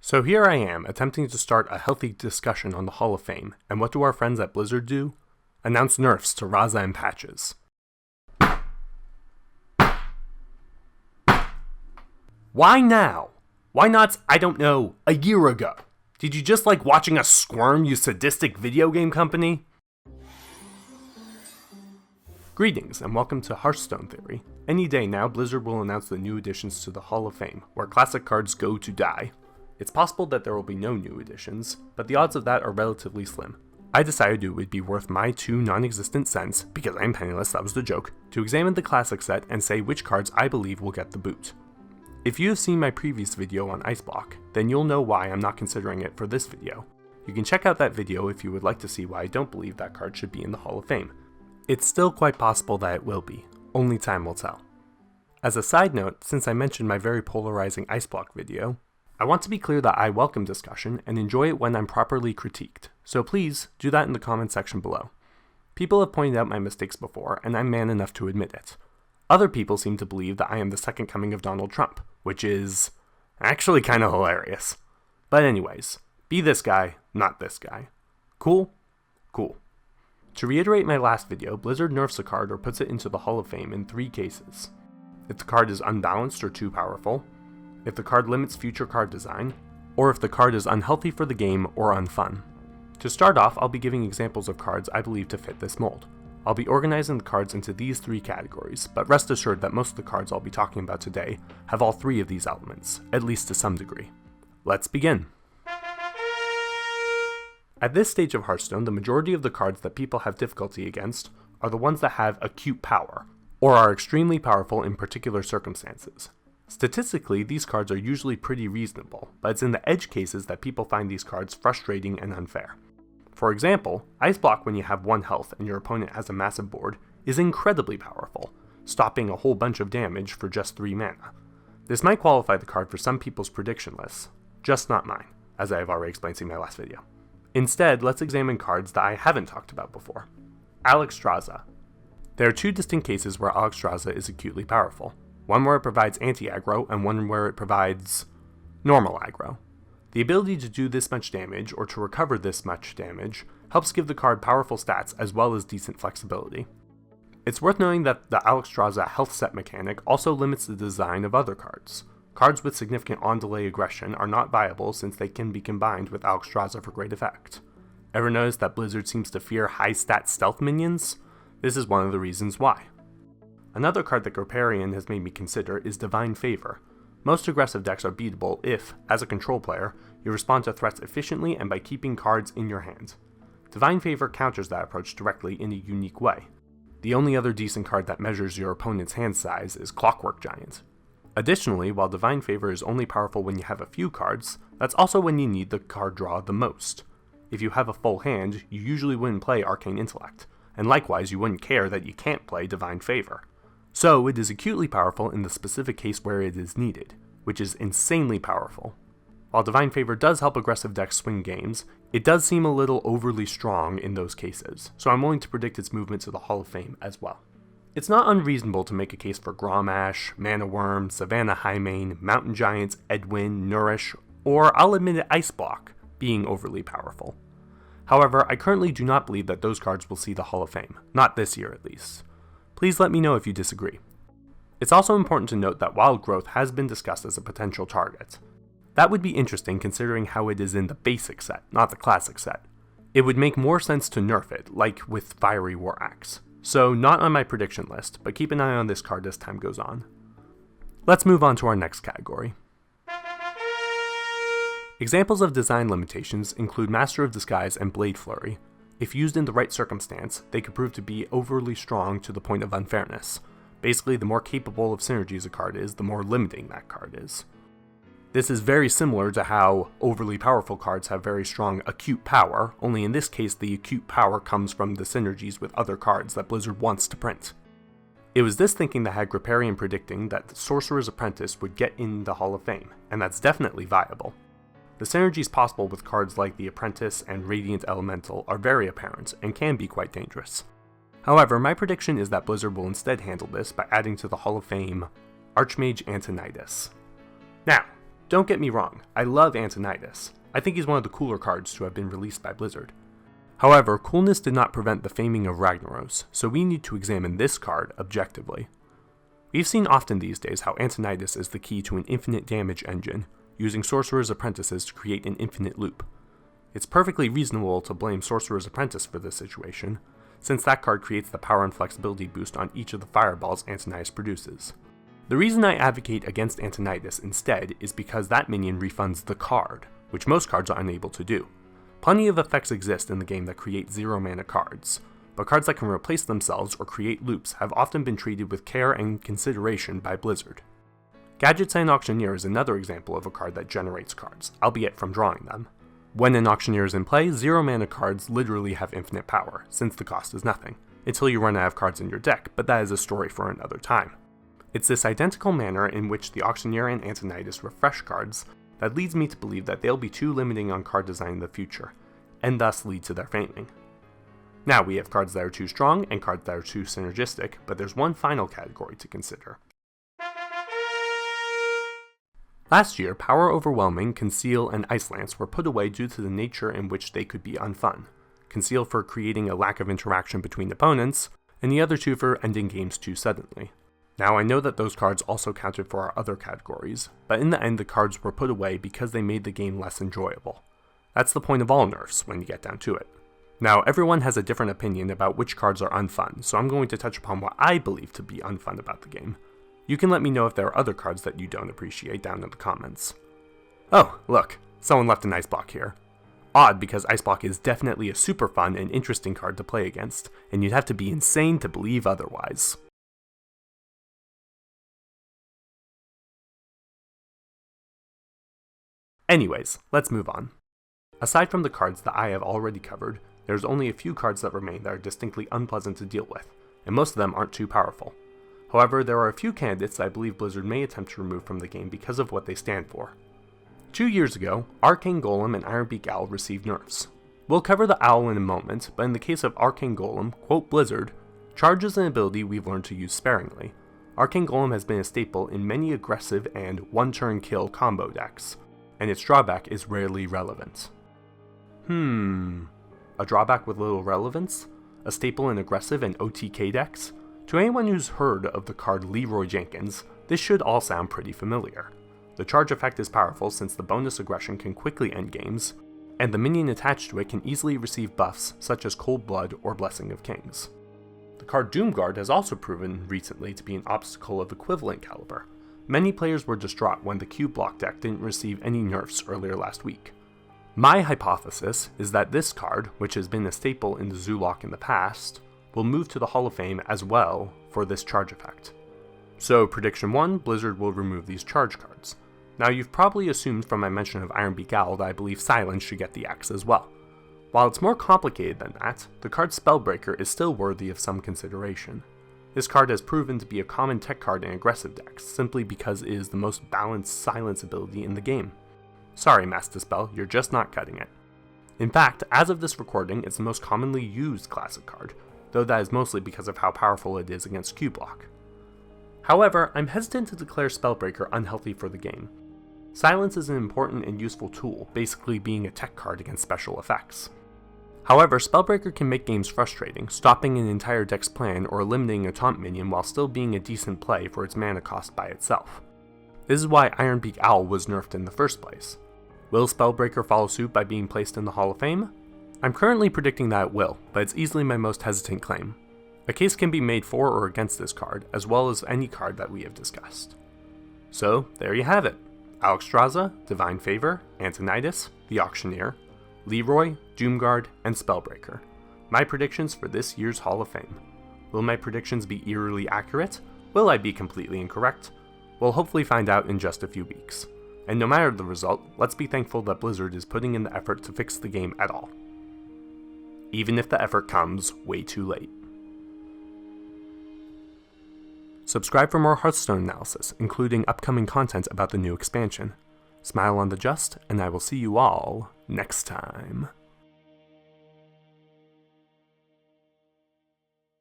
So here I am, attempting to start a healthy discussion on the Hall of Fame, and what do our friends at Blizzard do? Announce nerfs to Raza and patches. Why now? Why not, I don't know, a year ago? Did you just like watching us squirm, you sadistic video game company? Greetings, and welcome to Hearthstone Theory. Any day now, Blizzard will announce the new additions to the Hall of Fame, where classic cards go to die. It's possible that there will be no new additions, but the odds of that are relatively slim. I decided it would be worth my 2 non-existent cents, because I'm penniless, that was the joke, to examine the classic set and say which cards I believe will get the boot. If you have seen my previous video on Ice Block, then you'll know why I'm not considering it for this video. You can check out that video if you would like to see why I don't believe that card should be in the Hall of Fame. It's still quite possible that it will be, only time will tell. As a side note, since I mentioned my very polarizing Ice Block video, I want to be clear that I welcome discussion and enjoy it when I'm properly critiqued, so please do that in the comment section below. People have pointed out my mistakes before, and I'm man enough to admit it. Other people seem to believe that I am the second coming of Donald Trump, which is actually kind of hilarious. But anyways, be this guy, not this guy. Cool? Cool. To reiterate my last video, Blizzard nerfs a card or puts it into the Hall of Fame in 3 cases. If the card is unbalanced or too powerful, if the card limits future card design, or if the card is unhealthy for the game or unfun. To start off, I'll be giving examples of cards I believe to fit this mold. I'll be organizing the cards into these 3 categories, but rest assured that most of the cards I'll be talking about today have all 3 of these elements, at least to some degree. Let's begin. At this stage of Hearthstone, the majority of the cards that people have difficulty against are the ones that have acute power, or are extremely powerful in particular circumstances. Statistically, these cards are usually pretty reasonable, but it's in the edge cases that people find these cards frustrating and unfair. For example, Ice Block when you have 1 health and your opponent has a massive board is incredibly powerful, stopping a whole bunch of damage for just 3 mana. This might qualify the card for some people's prediction lists, just not mine, as I have already explained in my last video. Instead, let's examine cards that I haven't talked about before. Alexstrasza. There are 2 distinct cases where Alexstrasza is acutely powerful. One where it provides anti-aggro, and one where it provides normal aggro. The ability to do this much damage, or to recover this much damage, helps give the card powerful stats as well as decent flexibility. It's worth noting that the Alexstrasza health set mechanic also limits the design of other cards. Cards with significant on-delay aggression are not viable since they can be combined with Alexstrasza for great effect. Ever notice that Blizzard seems to fear high-stat stealth minions? This is one of the reasons why. Another card that Griparian has made me consider is Divine Favor. Most aggressive decks are beatable if, as a control player, you respond to threats efficiently and by keeping cards in your hand. Divine Favor counters that approach directly in a unique way. The only other decent card that measures your opponent's hand size is Clockwork Giant. Additionally, while Divine Favor is only powerful when you have a few cards, that's also when you need the card draw the most. If you have a full hand, you usually wouldn't play Arcane Intellect, and likewise you wouldn't care that you can't play Divine Favor. So it is acutely powerful in the specific case where it is needed, which is insanely powerful. While Divine Favor does help aggressive decks swing games, it does seem a little overly strong in those cases, so I'm willing to predict its movement to the Hall of Fame as well. It's not unreasonable to make a case for Grommash, Mana Worm, Savannah Highmane, Mountain Giants, Edwin, Nourish, or I'll admit it, Ice Block being overly powerful. However, I currently do not believe that those cards will see the Hall of Fame, not this year at least. Please let me know if you disagree. It's also important to note that Wild Growth has been discussed as a potential target. That would be interesting considering how it is in the basic set, not the classic set. It would make more sense to nerf it, like with Fiery War Axe. So not on my prediction list, but keep an eye on this card as time goes on. Let's move on to our next category. Examples of design limitations include Master of Disguise and Blade Flurry. If used in the right circumstance, they could prove to be overly strong to the point of unfairness. Basically, the more capable of synergies a card is, the more limiting that card is. This is very similar to how overly powerful cards have very strong acute power, only in this case the acute power comes from the synergies with other cards that Blizzard wants to print. It was this thinking that had Griparian predicting that the Sorcerer's Apprentice would get in the Hall of Fame, and that's definitely viable. The synergies possible with cards like the Apprentice and Radiant Elemental are very apparent and can be quite dangerous. However, my prediction is that Blizzard will instead handle this by adding to the Hall of Fame Archmage Antonidas. Now, Don't get me wrong, I love Antonidas. I think he's one of the cooler cards to have been released by Blizzard. However, coolness did not prevent the faming of Ragnaros, so we need to examine this card objectively. We've seen often these days how Antonidas is the key to an infinite damage engine, using Sorcerer's Apprentices to create an infinite loop. It's perfectly reasonable to blame Sorcerer's Apprentice for this situation, since that card creates the power and flexibility boost on each of the fireballs Antonidas produces. The reason I advocate against Antonidas instead is because that minion refunds the card, which most cards are unable to do. Plenty of effects exist in the game that create 0 mana cards, but cards that can replace themselves or create loops have often been treated with care and consideration by Blizzard. Gadgetzan Auctioneer is another example of a card that generates cards, albeit from drawing them. When an Auctioneer is in play, 0 mana cards literally have infinite power, since the cost is nothing, until you run out of cards in your deck, but that is a story for another time. It's this identical manner in which the Auctioneer and Antonidas refresh cards that leads me to believe that they'll be too limiting on card design in the future, and thus lead to their faming. Now we have cards that are too strong and cards that are too synergistic, but there's one final category to consider. Last year, Power Overwhelming, Conceal, and Ice Lance were put away due to the nature in which they could be unfun. Conceal for creating a lack of interaction between opponents, and the other two for ending games too suddenly. Now I know that those cards also counted for our other categories, but in the end the cards were put away because they made the game less enjoyable. That's the point of all nerfs when you get down to it. Now everyone has a different opinion about which cards are unfun, so I'm going to touch upon what I believe to be unfun about the game. You can let me know if there are other cards that you don't appreciate down in the comments. Oh, look, someone left an Ice Block here. Odd, because Ice Block is definitely a super fun and interesting card to play against, and you'd have to be insane to believe otherwise. Anyways, let's move on. Aside from the cards that I have already covered, there's only a few cards that remain that are distinctly unpleasant to deal with, and most of them aren't too powerful. However, there are a few candidates that I believe Blizzard may attempt to remove from the game because of what they stand for. 2 years ago, Arcane Golem and Ironbeak Owl received nerfs. We'll cover the Owl in a moment, but in the case of Arcane Golem, quote Blizzard, charge is an ability we've learned to use sparingly. Arcane Golem has been a staple in many aggressive and one-turn kill combo decks, and its drawback is rarely relevant. A drawback with little relevance? A staple in aggressive and OTK decks? To anyone who's heard of the card Leroy Jenkins, this should all sound pretty familiar. The charge effect is powerful since the bonus aggression can quickly end games, and the minion attached to it can easily receive buffs such as Cold Blood or Blessing of Kings. The card Doomguard has also proven recently to be an obstacle of equivalent caliber. Many players were distraught when the Q block deck didn't receive any nerfs earlier last week. My hypothesis is that this card, which has been a staple in the Zoolock in the past, will move to the Hall of Fame as well for this charge effect. So prediction 1, Blizzard will remove these charge cards. Now you've probably assumed from my mention of Ironbeak Owl that I believe Silence should get the axe as well. While it's more complicated than that, the card Spellbreaker is still worthy of some consideration. This card has proven to be a common tech card in aggressive decks, simply because it is the most balanced silence ability in the game. Sorry Mastispell, you're just not cutting it. In fact, as of this recording, it's the most commonly used classic card, though that is mostly because of how powerful it is against Q-Block. However, I'm hesitant to declare Spellbreaker unhealthy for the game. Silence is an important and useful tool, basically being a tech card against special effects. However, Spellbreaker can make games frustrating, stopping an entire deck's plan or eliminating a taunt minion while still being a decent play for its mana cost by itself. This is why Ironbeak Owl was nerfed in the first place. Will Spellbreaker follow suit by being placed in the Hall of Fame? I'm currently predicting that it will, but it's easily my most hesitant claim. A case can be made for or against this card, as well as any card that we have discussed. So, there you have it. Alexstrasza, Divine Favor, Antonidas, the Auctioneer, Leroy, Doomguard, and Spellbreaker. My predictions for this year's Hall of Fame. Will my predictions be eerily accurate? Will I be completely incorrect? We'll hopefully find out in just a few weeks. And no matter the result, let's be thankful that Blizzard is putting in the effort to fix the game at all. Even if the effort comes way too late. Subscribe for more Hearthstone analysis, including upcoming content about the new expansion. Smile on the just, and I will see you all next time.